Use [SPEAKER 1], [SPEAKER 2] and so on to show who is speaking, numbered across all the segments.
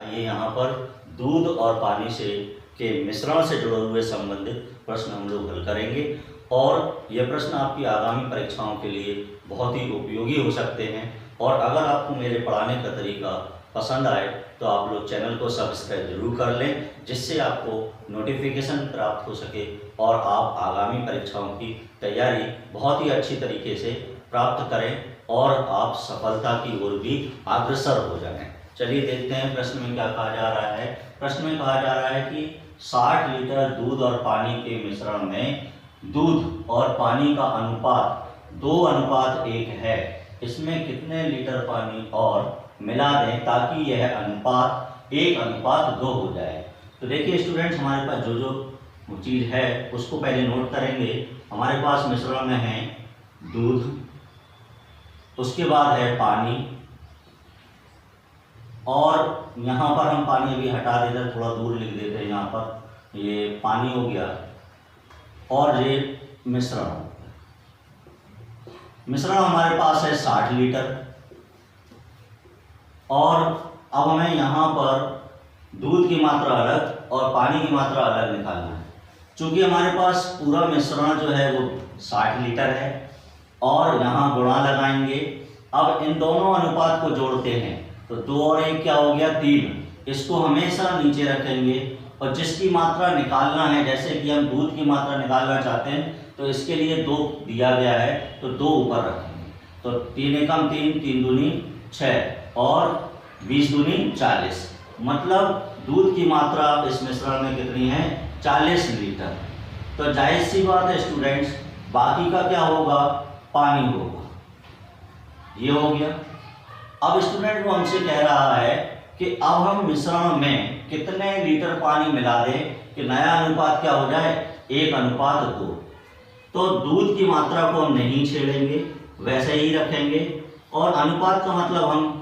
[SPEAKER 1] ये यहाँ पर दूध और पानी से के मिश्रण से जुड़े हुए संबंधित प्रश्न हम लोग हल करेंगे और ये प्रश्न आपकी आगामी परीक्षाओं के लिए बहुत ही उपयोगी हो सकते हैं। और अगर आपको मेरे पढ़ाने का तरीका पसंद आए तो आप लोग चैनल को सब्सक्राइब जरूर कर लें, जिससे आपको नोटिफिकेशन प्राप्त हो सके और आप आगामी परीक्षाओं की तैयारी बहुत ही अच्छी तरीके से प्राप्त करें और आप सफलता की ओर भी अग्रसर हो जाएं। चलिए देखते हैं प्रश्न में क्या कहा जा रहा है। प्रश्न में कहा जा रहा है कि 60 लीटर दूध और पानी के मिश्रण में दूध और पानी का अनुपात 2:1 है। इसमें कितने लीटर पानी और मिला दें ताकि यह अनुपात 1:2 हो जाए। तो देखिए स्टूडेंट्स, हमारे पास जो जो चीज़ है उसको पहले नोट करेंगे। हमारे पास मिश्रण में है दूध, उसके बाद है पानी, और यहाँ पर हम पानी अभी हटा देते हैं, थोड़ा दूर लिख देते हैं। यहाँ पर ये पानी हो गया और ये मिश्रण हमारे पास है 60 लीटर। और अब हमें यहाँ पर दूध की मात्रा अलग और पानी की मात्रा अलग निकालना है। चूँकि हमारे पास पूरा मिश्रण जो है वो 60 लीटर है और यहाँ गुणा लगाएंगे। अब इन दोनों अनुपात को जोड़ते हैं तो 2 और 1 क्या हो गया, 3। इसको हमेशा नीचे रखेंगे और जिसकी मात्रा निकालना है, जैसे कि हम दूध की मात्रा निकालना चाहते हैं तो इसके लिए 2 दिया गया है तो 2 ऊपर रखेंगे। तो 3 एकम 3, 3 दूनी 6 और 20 दूनी 40। मतलब दूध की मात्रा इस मिश्रण में कितनी है, 40 लीटर। तो जाहिर सी बात है स्टूडेंट्स, बाकी का क्या होगा, पानी होगा। ये हो गया। अब स्टूडेंट वो हमसे कह रहा है कि अब हम मिश्रण में कितने लीटर पानी मिला दें कि नया अनुपात क्या हो जाए, 1:2। तो दूध की मात्रा को हम नहीं छेड़ेंगे, वैसे ही रखेंगे। और अनुपात का मतलब हम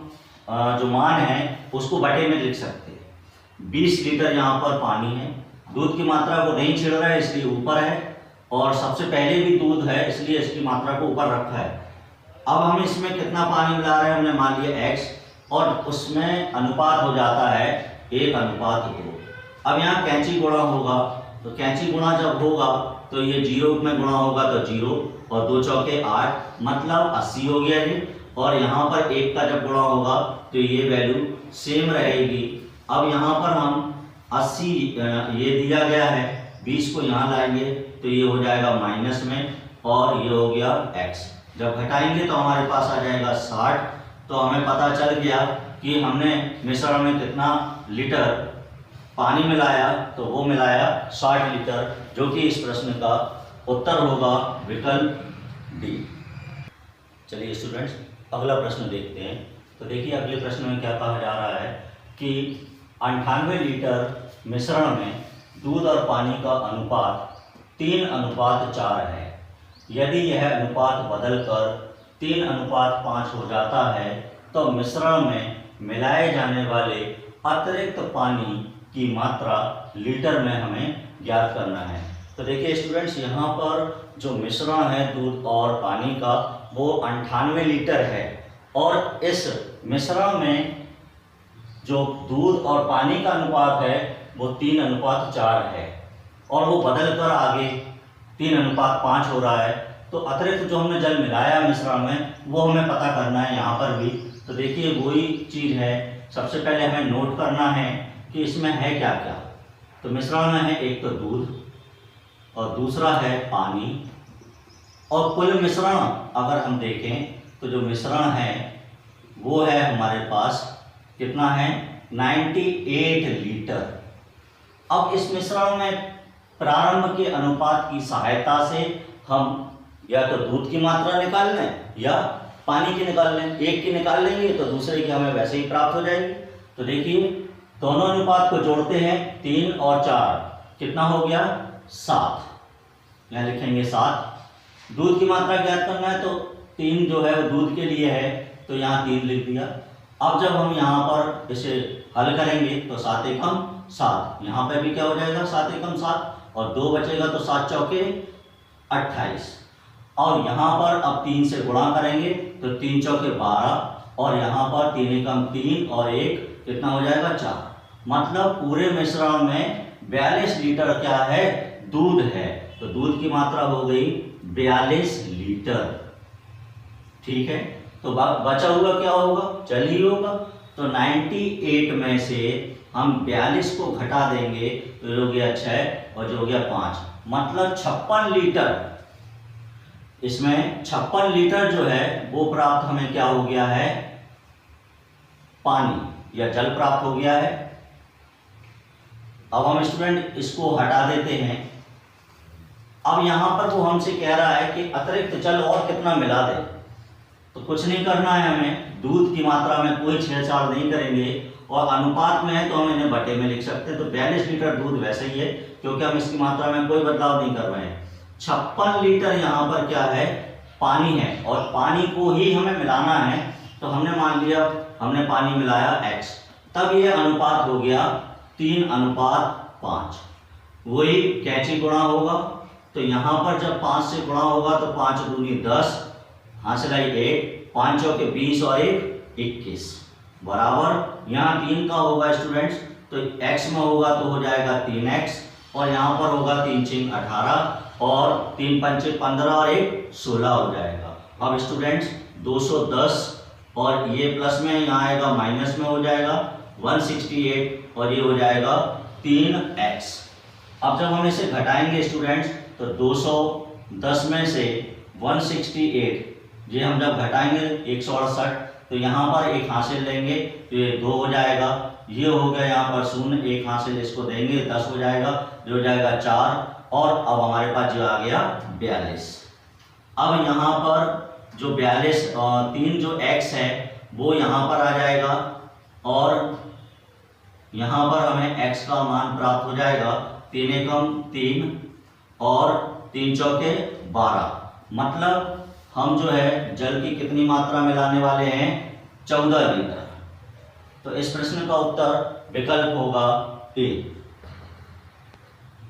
[SPEAKER 1] जो मान है उसको बटे में लिख सकते हैं। 20 लीटर यहाँ पर पानी है, दूध की मात्रा को नहीं छेड़ रहा है इसलिए ऊपर है, और सबसे पहले भी दूध है इसलिए इसकी मात्रा को ऊपर रखा है। अब हम इसमें कितना पानी मिला रहे हैं, हमने मान लिया x, और उसमें अनुपात हो जाता है 1:2। अब यहाँ कैंची गुणा होगा, तो कैंची गुणा जब होगा तो ये 0 में गुणा होगा तो 0 और 2 चौके 8, मतलब 80 हो गया ये। और यहाँ पर 1 का जब गुणा होगा तो ये वैल्यू सेम रहेगी। अब यहाँ पर हम 80 ये दिया गया है, 20 को यहाँ लाएंगे तो ये हो जाएगा माइनस में और ये हो गया x। जब घटाएंगे तो हमारे पास आ जाएगा 60। तो हमें पता चल गया कि हमने मिश्रण में कितना लीटर पानी मिलाया, तो वो मिलाया 60 लीटर, जो कि इस प्रश्न का उत्तर होगा विकल्प डी। चलिए स्टूडेंट्स, अगला प्रश्न देखते हैं। तो देखिए अगले प्रश्न में क्या कहा जा रहा है कि 98 लीटर मिश्रण में दूध और पानी का अनुपात 3:4 है। यदि यह अनुपात बदलकर 3:5 हो जाता है तो मिश्रण में मिलाए जाने वाले अतिरिक्त पानी की मात्रा लीटर में हमें ज्ञात करना है। तो देखिए स्टूडेंट्स, यहाँ पर जो मिश्रण है दूध और पानी का वो 98 लीटर है और इस मिश्रण में जो दूध और पानी का अनुपात है वो 3:4 है और वो बदल कर आगे 3:5 हो रहा है। तो अतिरिक्त जो हमने जल मिलाया मिश्रण में वो हमें पता करना है यहाँ पर भी। तो देखिए वही चीज़ है, सबसे पहले हमें नोट करना है कि इसमें है क्या क्या। तो मिश्रण में है एक तो दूध और दूसरा है पानी, और कुल मिश्रण अगर हम देखें तो जो मिश्रण है वो है हमारे पास कितना है, 98 लीटर। अब इस मिश्रण में प्रारंभ के अनुपात की सहायता से हम या तो दूध की मात्रा निकाल लें या पानी की निकाल लें। एक की निकाल लेंगे तो दूसरे की हमें वैसे ही प्राप्त हो जाएगी। तो देखिए दोनों अनुपात को जोड़ते हैं, 3 और 4 कितना हो गया, 7। यहाँ लिखेंगे 7। दूध की मात्रा ज्ञात करना है तो 3 जो है वो दूध के लिए है तो यहाँ 3 लिख दिया। अब जब हम यहाँ पर इसे हल करेंगे तो 7 एकम 7, यहाँ पे भी क्या हो जाएगा 7 एकम 7 और 2 बचेगा तो 7 चौके 28। और यहाँ पर अब 3 से गुणा करेंगे तो 3 चौके 12 और यहाँ पर 3 एकम 3 और 1 कितना हो जाएगा 4। मतलब पूरे मिश्रण में 42 लीटर क्या है, दूध है। तो दूध की मात्रा हो गई 42 लीटर। ठीक है, तो बचा हुआ क्या होगा, जल ही होगा। तो 98 में से हम 42 को घटा देंगे तो ये हो गया 6 और जो हो गया 5, मतलब 56 लीटर। इसमें 56 लीटर जो है वो प्राप्त हमें क्या हो गया है, पानी या जल प्राप्त हो गया है। अब हम स्टूडेंट इसको हटा देते हैं। अब यहां पर वो हमसे कह रहा है कि अतिरिक्त जल और कितना मिला दे। तो कुछ नहीं करना है हमें, दूध की मात्रा में कोई छेड़छाड़ नहीं करेंगे और अनुपात में है तो हम इन्हें बटे में लिख सकते हैं। तो 42 लीटर दूध वैसे ही है क्योंकि हम इसकी मात्रा में कोई बदलाव नहीं कर रहे हैं। 56 लीटर यहाँ पर क्या है, पानी है और पानी को ही हमें मिलाना है। तो हमने मान लिया हमने पानी मिलाया x, तब ये अनुपात हो गया 3:5। वही कैंची गुणा होगा, तो यहाँ पर जब 5 से गुणा होगा तो 5 दूनी 10, हासिल आई 8, 5 चौके 20 और 1 21 बराबर यहाँ 3 का होगा स्टूडेंट्स। तो x में होगा तो हो जाएगा 3x और यहाँ पर होगा 3 6 18 और 3 5 15 और 1 16 हो जाएगा। अब स्टूडेंट्स 210 और ये प्लस में यहाँ आएगा माइनस में हो जाएगा 168 और ये हो जाएगा 3x। अब जब हम इसे घटाएंगे स्टूडेंट्स तो 210 में से 168 ये हम जब घटाएंगे 168 तो यहाँ पर एक हासिल लेंगे तो ये 2 हो जाएगा, ये हो गया यहाँ पर 0, एक हासिल इसको देंगे 10 हो जाएगा, ये हो जाएगा 4 और अब हमारे पास जो आ गया 42। अब यहाँ पर जो 42 3 जो x है वो यहाँ पर आ जाएगा और यहाँ पर हमें x का मान प्राप्त हो जाएगा 3 एकम 3 और 3 चौके 12, मतलब हम जो है जल की कितनी मात्रा मिलाने वाले हैं, 14 लीटर। तो इस प्रश्न का उत्तर विकल्प होगा ए।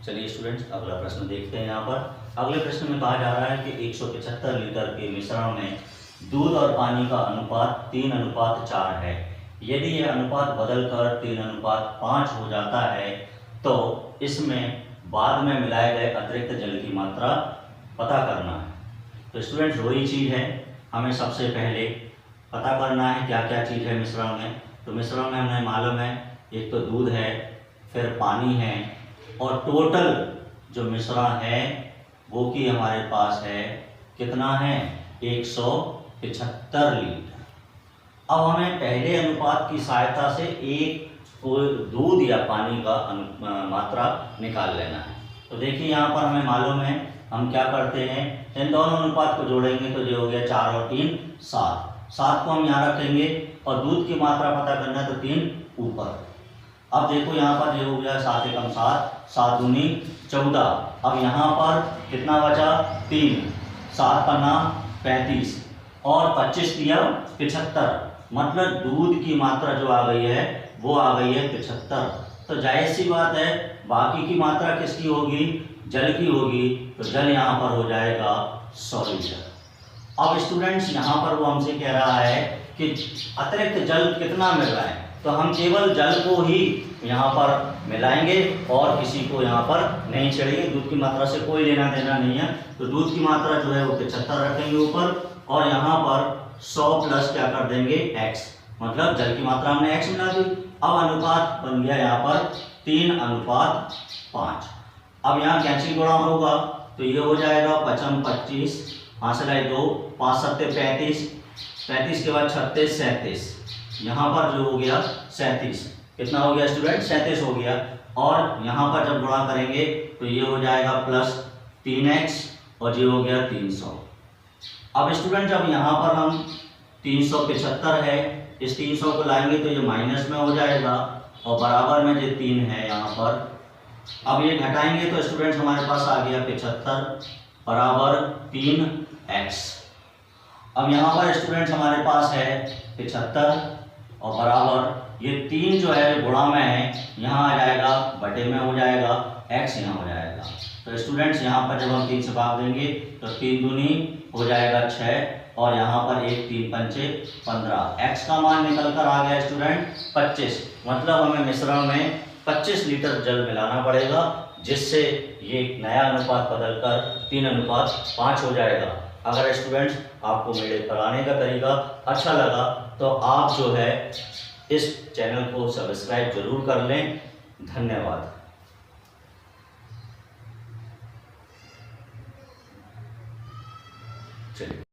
[SPEAKER 1] चलिए स्टूडेंट्स अगला प्रश्न देखते हैं। यहाँ पर अगले प्रश्न में कहा जा रहा है कि 175 लीटर के मिश्रण में दूध और पानी का अनुपात 3:4 है। यदि यह अनुपात बदलकर 3:5 हो जाता है तो इसमें बाद में मिलाए गए अतिरिक्त जल की मात्रा पता करना है। तो स्टूडेंट्स वही चीज़ है, हमें सबसे पहले पता करना है क्या क्या चीज़ है मिश्रण में। तो मिश्रण में हमें मालूम है एक तो दूध है, फिर पानी है और टोटल जो मिश्रण है वो कि हमारे पास है कितना है, 175 लीटर। अब हमें पहले अनुपात की सहायता से एक दूध या पानी का मात्रा निकाल लेना है। तो देखिए यहाँ पर हमें मालूम है हम क्या करते हैं, इन दोनों अनुपात को जोड़ेंगे तो ये हो गया 4 और 3 7, 7 को हम यहाँ रखेंगे और दूध की मात्रा पता करना है तो 3 ऊपर। अब देखो यहाँ पर ये हो गया 7 एकम 7, 7 दूनी 14। अब यहाँ पर कितना बचा, 3, 7 पन्ना 35 और 25 दिया 75, मतलब दूध की मात्रा जो आ गई है वो आ गई है 75। तो जाहिर सी बात है बाकी की मात्रा किसकी होगी, जल की होगी। तो जल यहाँ पर हो जाएगा 100 लीटर। अब स्टूडेंट्स यहाँ पर वो हमसे कह रहा है कि अतिरिक्त जल कितना मिल रहा है, तो हम केवल जल को ही यहाँ पर मिलाएंगे और किसी को यहाँ पर नहीं छेड़ेंगे। दूध की मात्रा से कोई लेना देना नहीं है। तो दूध की मात्रा जो है वो 75 रखेंगे ऊपर और यहाँ पर 100 प्लस क्या कर देंगे x, मतलब जल की मात्रा हमने x मिला दी। अब अनुपात बन गया यहाँ पर 3:5। अब यहाँ कैंची गुणा होगा तो ये हो जाएगा 5 25, हासिल है 2, 5 7 35, 35 के बाद 36 37, यहाँ पर जो हो गया 37, कितना हो गया स्टूडेंट, 37 हो गया। और यहाँ पर जब गुणा करेंगे तो ये हो जाएगा प्लस 3x और ये हो गया 300। अब स्टूडेंट जब यहाँ पर हम 375 है, इस 300 को लाएंगे तो ये माइनस में हो जाएगा और बराबर में जो 3 है यहाँ पर। अब ये घटाएंगे तो स्टूडेंट्स हमारे पास आ गया 75 बराबर 3x। अब यहाँ पर स्टूडेंट्स हमारे पास है 75 और बराबर ये 3 जो है गुणा में है, यहाँ आ जाएगा बटे में हो जाएगा, x यहाँ हो जाएगा। तो स्टूडेंट्स यहाँ पर जब हम 3 से भाग देंगे तो 3 दूनी हो जाएगा 6 और यहाँ पर 1 3 पंचे 15, x का मान निकल कर आ गया स्टूडेंट 25। मतलब हमें मिश्रण में 25 लीटर जल मिलाना पड़ेगा, जिससे ये नया अनुपात बदलकर 3:5 हो जाएगा। अगर स्टूडेंट्स आपको मेरे पढ़ाने का तरीका अच्छा लगा तो आप जो है इस चैनल को सब्सक्राइब जरूर कर लें। धन्यवाद। चलिए।